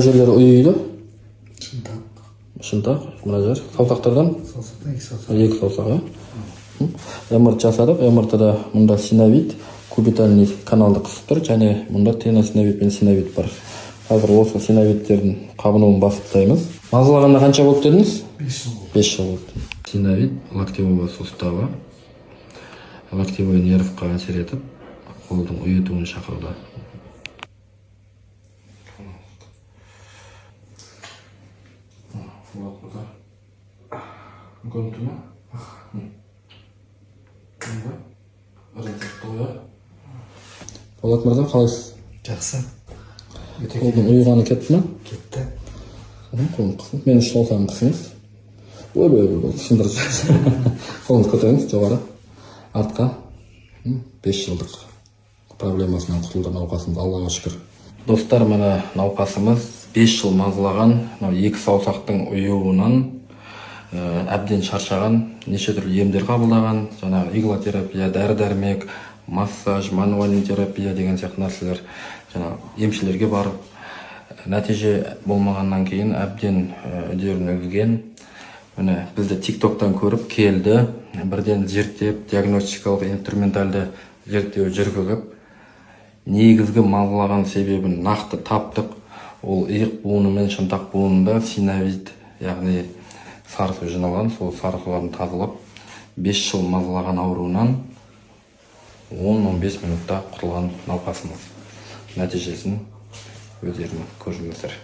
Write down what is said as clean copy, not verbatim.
Жерлері ұйыйлы. Шынтақ. Шынтақ, мына жер. Саусақтардан? Саусақтан 2 саусақ. 2 саусақ. МРТ жасадық. МРТда мұнда синовид, кубитальный каналды қысып тұр, және мұнда теносиновид пен синовид бар. Қазір осы синовидтердің қабынуын басып Мазалағанда қанша болды дедіңіз? 5 жыл болды. 5 жыл болды. Синовид локтевого сустава, локтевой нервқа әсер етіп, қолдың ұйытуын шақыруда. Көрінді ме? Болат мырза, қалайсыз? Жақсы. Қолдың ұйығаны кетті ме? Кетті. Қолын қысың. Мен үш солсам қысыңыз. Ой, сындырып. Қолыңыз көтеріңіз жоғары. Артқа. 5 жылдық проблемасынан құтылды науқасымыз, Аллаға шүкір. Достар, мына науқасымыз 5 жыл мазалаған, 2 саусақтың ұйуынан әбден шаршаған, неше түрлі емдер қабылдаған, жаңағы иглотерапия, дәрі-дәрмек, массаж, мануальный терапия деген сияқты нәрселер, жаңағы емшілерге барып, нәтиже болмағаннан кейін әбден үдерін өлген. Міне бізді TikToktан көріп келді, бірден зерттеп, диагностикалық инструменталды зерттеу жүргізіп, негізгі мазалаған себебін нақты таптық. Ол иық буыны мен шынтақ буынында синовид, яғни сарысу жиналған, сол сарысуларын тазалап, 5 жыл мазалаған ауруынан 10-15 минутта құтылған науқасымыз. Нәтижесін өздеріңіз көрдіңіздер.